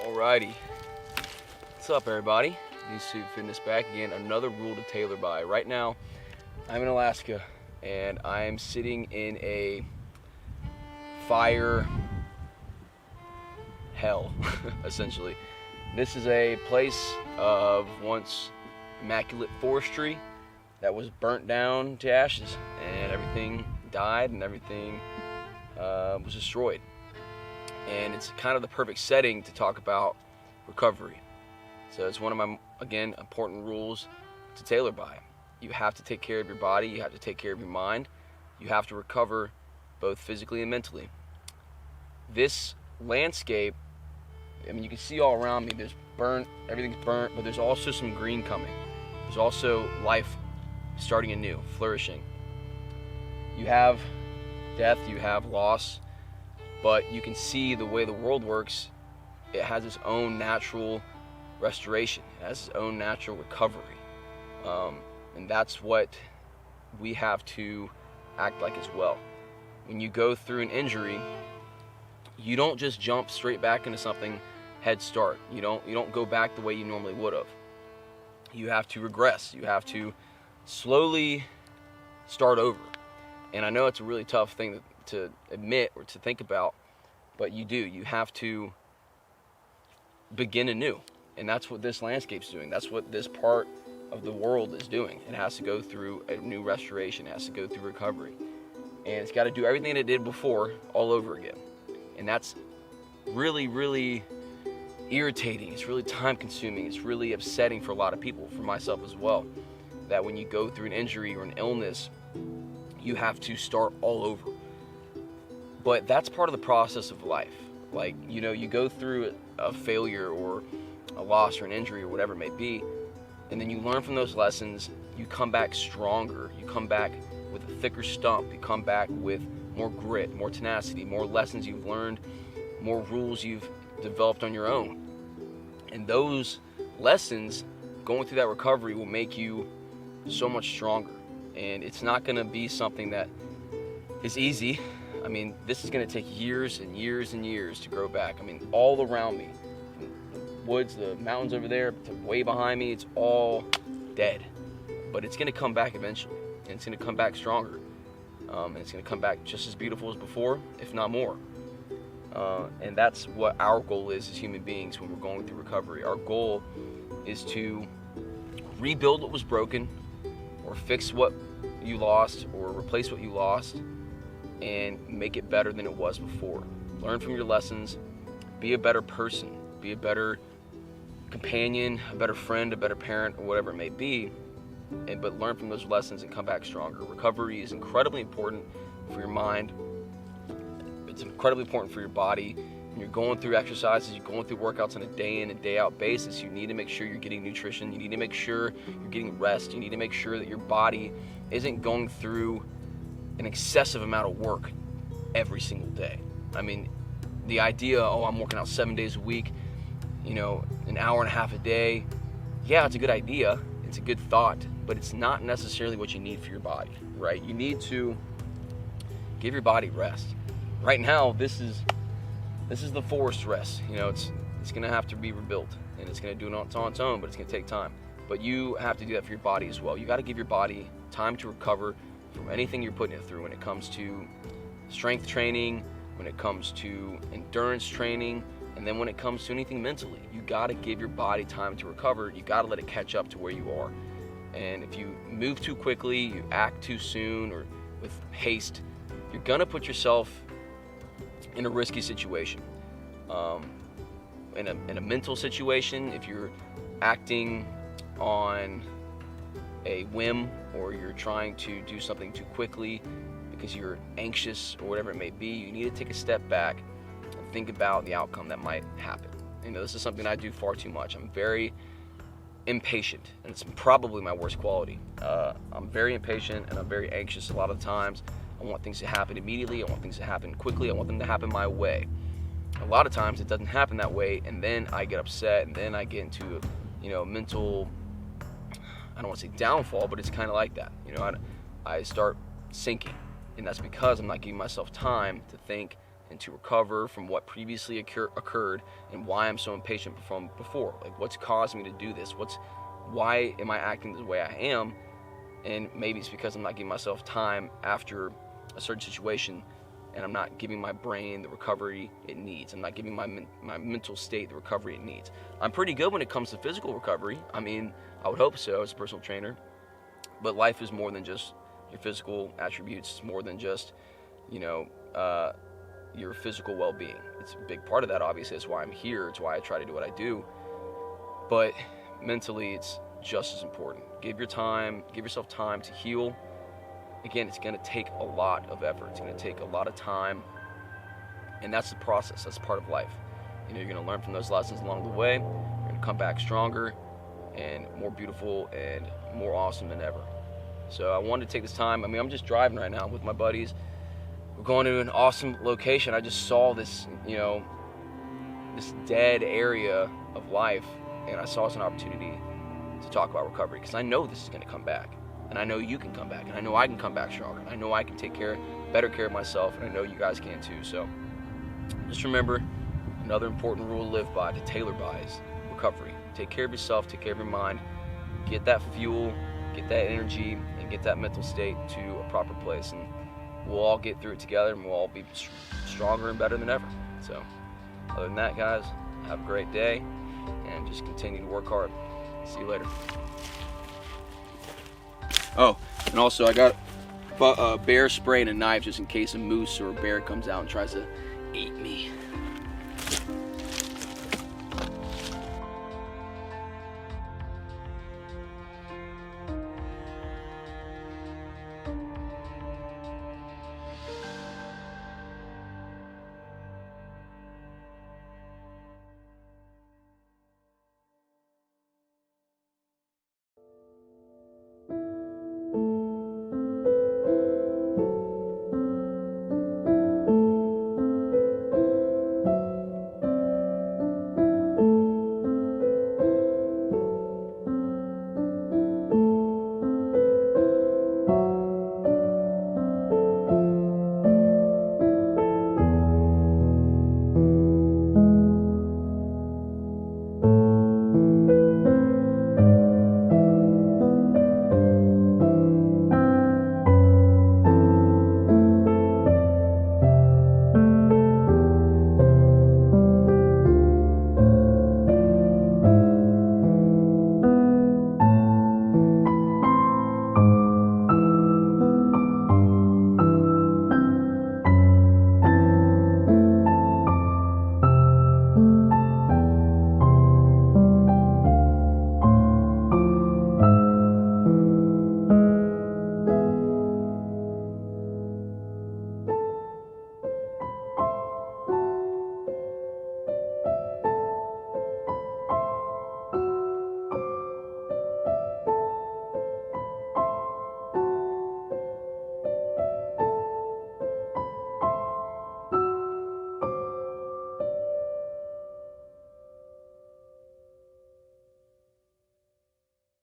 Alrighty, what's up everybody? NSF Fitness back again, another rule to tailor by. Right now, I'm in Alaska and I'm sitting in a fire hell, essentially. This is a place of once immaculate forestry that was burnt down to ashes, and everything died and everything was destroyed. And it's kind of the perfect setting to talk about recovery. So it's one of my, again, important rules to tailor by. You have to take care of your body, you have to take care of your mind, you have to recover both physically and mentally. This landscape, I mean, you can see all around me, there's burnt, everything's burnt, but there's also some green coming. There's also life starting anew, flourishing. You have death, you have loss, but you can see the way the world works. It has its own natural restoration, it has its own natural recovery, and that's what we have to act like as well. When you go through an injury, you don't just jump straight back into something head start. You don't go back the way you normally would have. You have to regress. You have to slowly start over. And I know it's a really tough thing to admit or to think about, but you do. You have to begin anew. And that's what this landscape's doing. That's what this part of the world is doing. It has to go through a new restoration. It has to go through recovery. And it's got to do everything it did before all over again. And that's really, really irritating. It's really time consuming. It's really upsetting for a lot of people, for myself as well, that when you go through an injury or an illness, you have to start all over. But that's part of the process of life. Like, you go through a failure or a loss or an injury or whatever it may be, and then you learn from those lessons. You come back stronger. You come back with a thicker stump. You come back with more grit, more tenacity, more lessons you've learned, more rules you've developed on your own. And those lessons, going through that recovery, will make you so much stronger. And it's not going to be something that is easy. I mean, this is going to take years and years and years to grow back. I mean, all around me, the woods, the mountains over there, to way behind me, it's all dead. But it's going to come back eventually, and it's going to come back stronger. And it's going to come back just as beautiful as before, if not more. And that's what our goal is as human beings when we're going through recovery. Our goal is to rebuild what was broken, or fix what you lost, or replace what you lost, and make it better than it was before. Learn from your lessons, be a better person, be a better companion, a better friend, a better parent, or whatever it may be, but learn from those lessons and come back stronger. Recovery is incredibly important for your mind. It's incredibly important for your body. When you're going through exercises, you're going through workouts on a day in and day out basis, you need to make sure you're getting nutrition. You need to make sure you're getting rest. You need to make sure that your body isn't going through an excessive amount of work every single day. I mean, the idea, I'm working out 7 days a week, an hour and a half a day. Yeah, it's a good idea. It's a good thought, but it's not necessarily what you need for your body, right? You need to give your body rest. Right now, this is the Forrest rest. It's gonna have to be rebuilt, and it's gonna do it on its own, but it's gonna take time. But you have to do that for your body as well. You got to give your body time to recover from anything you're putting it through. When it comes to strength training, when it comes to endurance training, and then when it comes to anything mentally, you got to give your body time to recover. You got to let it catch up to where you are. And if you move too quickly, you act too soon, or with haste, you're gonna put yourself in a risky situation. In a mental situation, if you're acting on a whim, or you're trying to do something too quickly because you're anxious or whatever it may be, you need to take a step back and think about the outcome that might happen. This is something I do far too much. I'm very impatient, and it's probably my worst quality. I'm very impatient, and I'm very anxious a lot of the times. I want things to happen immediately. I want things to happen quickly. I want them to happen my way. A lot of times it doesn't happen that way, and then I get upset, and then I get into mental, I don't want to say downfall, but it's kind of like that. I start sinking, and that's because I'm not giving myself time to think, and to recover from what previously occurred and why I'm so impatient from before. Like, what's caused me to do this? Why am I acting the way I am? And maybe it's because I'm not giving myself time after a certain situation, and I'm not giving my brain the recovery it needs. I'm not giving my mental state the recovery it needs. I'm pretty good when it comes to physical recovery. I mean, I would hope so as a personal trainer. But life is more than just your physical attributes. It's more than just, your physical well-being. It's a big part of that, obviously. That's why I'm here. It's why I try to do what I do. But mentally, it's just as important. Give yourself time to heal. Again, it's going to take a lot of effort. It's going to take a lot of time. And that's the process. That's part of life. You're going to learn from those lessons along the way. You're going to come back stronger and more beautiful and more awesome than ever. So I wanted to take this time. I mean, I'm just driving right now with my buddies. We're going to an awesome location. I just saw this, this dead area of life, and I saw it as an opportunity to talk about recovery, because I know this is going to come back, and I know you can come back, and I know I can come back stronger, and I know I can take better care of myself, and I know you guys can too. So just remember, another important rule to live by, to tailor by, is recovery. Take care of yourself, take care of your mind, get that fuel, get that energy, and get that mental state to a proper place, and we'll all get through it together, and we'll all be stronger and better than ever. So other than that, guys, have a great day, and just continue to work hard. See you later. Oh, and also I got a bear spray and a knife just in case a moose or a bear comes out and tries to eat me.